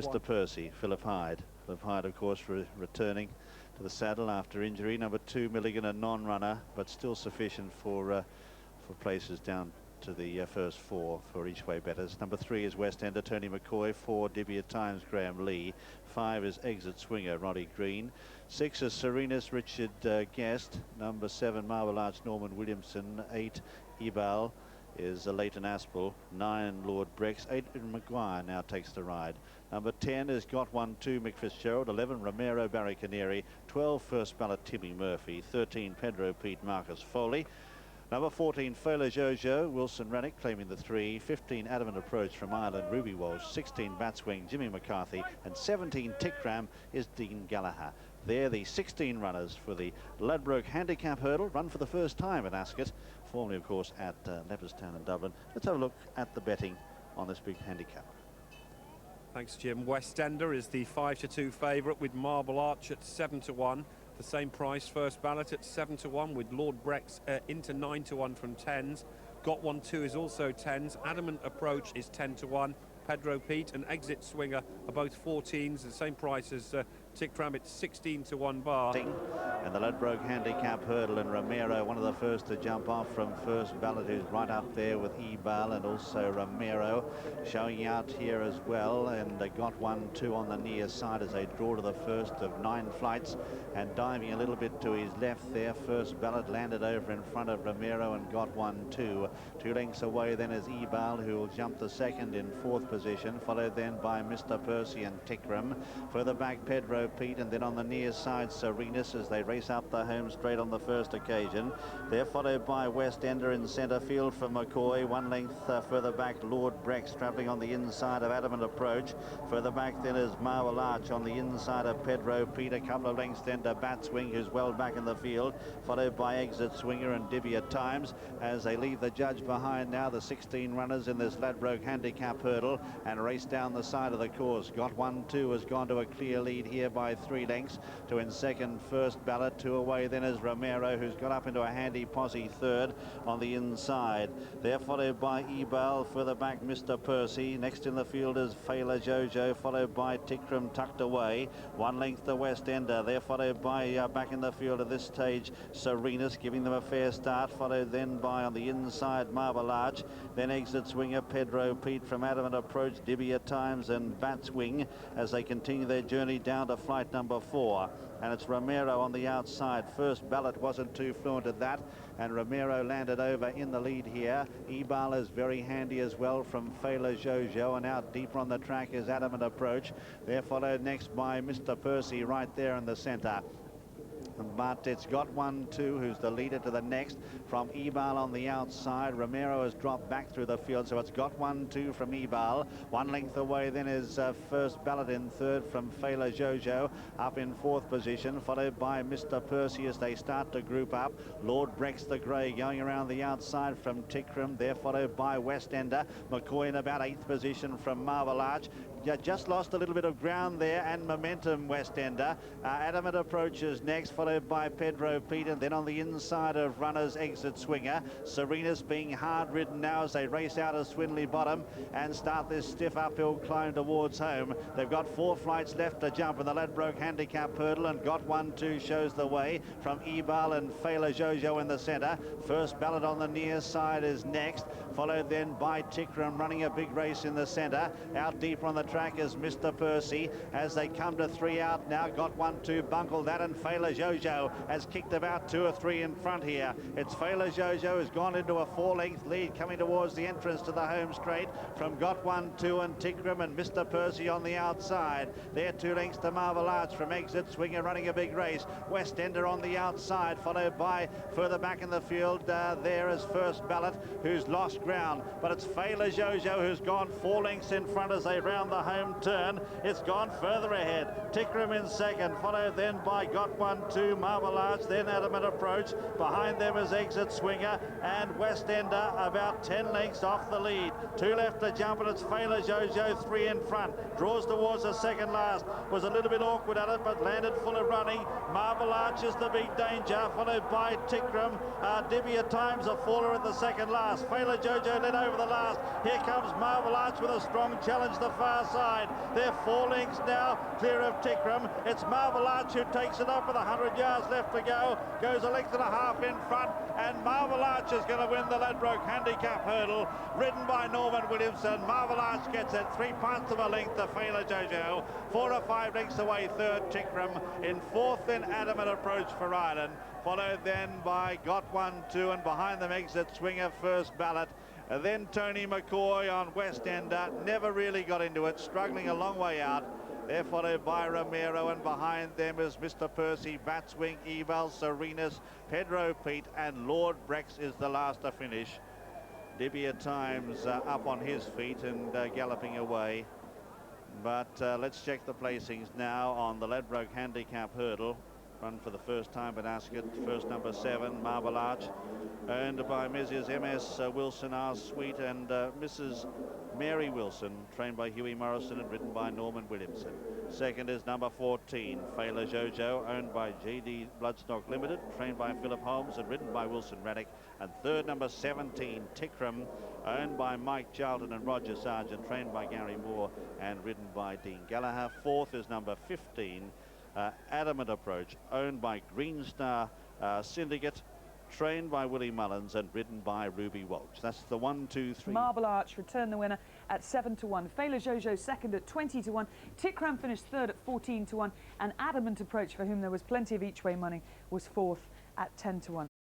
Mr. Percy, Philip Hyde. Philip Hyde, of course, returning to the saddle after injury. Number 2, Milligan, a non-runner, but still sufficient for places down to the first 4 for each way betters. Number 3 is West Ender, Tony McCoy. 4, Dibby at Times, Graham Lee. 5 is Exit Swinger, Roddy Green. 6 is Serenus, Richard Guest. Number 7, Marble Arch, Norman Williamson. 8, Ebal is Leighton Aspel. 9, Lord Brex. 8, Maguire now takes the ride. Number 10 is Got One 2, Mick Fitzgerald. 11, Romero, Barry Canary. 12, First Ballot, Timmy Murphy. 13, Pedro Pete, Marcus Foley. Number 14, Fela Jojo, Wilson Rennick claiming the 3. 15, Adamant Approach from Ireland, Ruby Walsh. 16, Batswing, Jimmy McCarthy. And 17, Tickram is Dean Gallagher. They're the 16 runners for the Ladbroke Handicap Hurdle, run for the first time at Ascot, formerly, of course, at Leopardstown in Dublin. Let's have a look at the betting on this big handicap. Thanks, Jim. West Ender is the 5-2 favourite with Marble Arch at 7-1. The same price, First Ballot at 7-1 with Lord Brex into 9-1 from 10s. Got One 2 is also 10s. Adamant Approach is 10-1. Pedro Pete and Exit Swinger are both 14s, the same price as Tickram at 16-1 bar. And the Ladbroke Handicap Hurdle, and Romero, one of the first to jump off from First Ballot, who's right up there with Ebal and also Romero showing out here as well. And they Got One 2 on the near side as they draw to the first of 9 flights, and diving a little bit to his left there. First Ballot landed over in front of Romero and Got One 2. 2 lengths away then is Ebal, who will jump the second in 4th position, followed then by Mr. Percy and Tickram. Further back, Pedro Pete, and then on the near side, Serenus, as they race up the home straight on the first occasion. They're followed by West Ender in centre field for McCoy. 1 length further back, Lord Brex travelling on the inside of Adamant Approach. Further back then is Marble Arch on the inside of Pedro Pete. A couple of lengths then to Batswing, who's well back in the field, followed by Exit Swinger and Dibby at Times as they leave the judge behind now, the 16 runners in this Ladbroke Handicap Hurdle, and race down the side of the course. Got One 2 has gone to a clear lead here by 3 lengths to in second, First Ballot. 2 away then is Romero, who's got up into a handy posse third on the inside. They're followed by Ebal, further back Mr. Percy. Next in the field is Fela Jojo, followed by Tickram tucked away. 1 length to West Ender. They're followed by back in the field at this stage Serenus, giving them a fair start, followed then by on the inside Marble Arch, then Exit Swinger, Pedro Pete from Adamant Approach, Dibby at Times and Batswing as they continue their journey down to flight number 4. And it's Romero on the outside. First Ballot wasn't too fluent at that, and Romero landed over in the lead here. Ebal is very handy as well from Fela Jojo, and out deeper on the track is Adamant Approach. They're followed next by Mr. Percy right there in the centre. But it's Got One 2 who's the leader to the next from Ebal on the outside. Romero has dropped back through the field, so it's Got One 2 from Ebal. 1 length away then is First Ballot in third from Fela Jojo, up in 4th position, followed by Mr. Percy as they start to group up. Lord Brex the Grey going around the outside from Tickram. They're followed by West Ender. McCoy in about 8th position from Marble Arch. Just lost a little bit of ground there and momentum, West Ender. Adamant Approaches next, followed by Pedro Pete, and then on the inside of runners Exit Swinger. Serenus being hard ridden now as they race out of Swinley Bottom and start this stiff uphill climb towards home. They've got 4 flights left to jump in the Ladbroke Handicap Hurdle, and Got One 2 shows the way from Ebal and Fela Jojo in the centre. First Ballot on the near side is next, followed then by Tickram running a big race in the centre. Out deeper on the track is Mr. Percy as they come to 3 out now. Got One 2 bungled that, and Fela Jojo has kicked about 2 or 3 in front here. It's Fela Jojo who's gone into a 4-length lead coming towards the entrance to the home straight from Got One 2 and Tickram, and Mr. Percy on the outside. They're 2 lengths to Marble Arch from Exit Swinger running a big race. West Ender on the outside, followed by further back in the field there is First Ballot, who's lost ground, but it's Fela Jojo who's gone 4 lengths in front as they round the home turn. It's gone further ahead. Tickram in second, followed then by Got One 2, Marble Arch, then Adamant Approach. Behind them is Exit Swinger and West Ender about 10 lengths off the lead. 2 left to jump, and it's Fela Jojo 3 in front. Draws towards the second last. Was a little bit awkward at it, but landed full of running. Marble Arch is the big danger, followed by Tickram. Dibby at Times a faller at the second last. Fela Jojo led over the last. Here comes Marble Arch with a strong challenge the far side. They're 4 lengths now, clear of Tickram. It's Marvel Arch who takes it up with 100 yards left to go. Goes a length and a half in front, and Marvel Arch is going to win the Ladbroke Handicap hurdle, ridden by Norman Williamson. Marvel Arch gets it 3 parts of a length to Failer Jojo. 4 or 5 lengths away, third Tickram. In fourth, then Adamant Approach for Ireland, followed then by Got One, Two, and behind them Exit Swinger, First Ballot. Then Tony McCoy on West Ender, never really got into it, struggling a long way out. They're followed by Romero, and behind them is Mr. Percy, Batswing, Eval, Serenus, Pedro Pete, and Lord Brex is the last to finish. Dibby at times up on his feet and galloping away. But let's check the placings now on the Ladbroke Handicap hurdle. Run for the first time at Ascot. First, number 7, Marble Arch, owned by Mrs. M.S. Wilson, R. Sweet, and Mrs. Mary Wilson, trained by Hughie Morrison and ridden by Norman Williamson. Second is number 14, Failer Jojo, owned by J.D. Bloodstock Limited, trained by Philip Holmes and ridden by Wilson Raddick. And third, number 17, Tickram, owned by Mike Charlton and Roger Sargent, trained by Gary Moore and ridden by Dean Gallagher. Fourth is number 15, Adamant Approach, owned by Green Star Syndicate, trained by Willie Mullins and ridden by Ruby Walsh. That's the 1, 2, 3. Marble Arch returned the winner at 7-1. Failer Jojo second at 20-1. Tickram finished third at 14-1. And Adamant Approach, for whom there was plenty of each way money, was fourth at 10-1.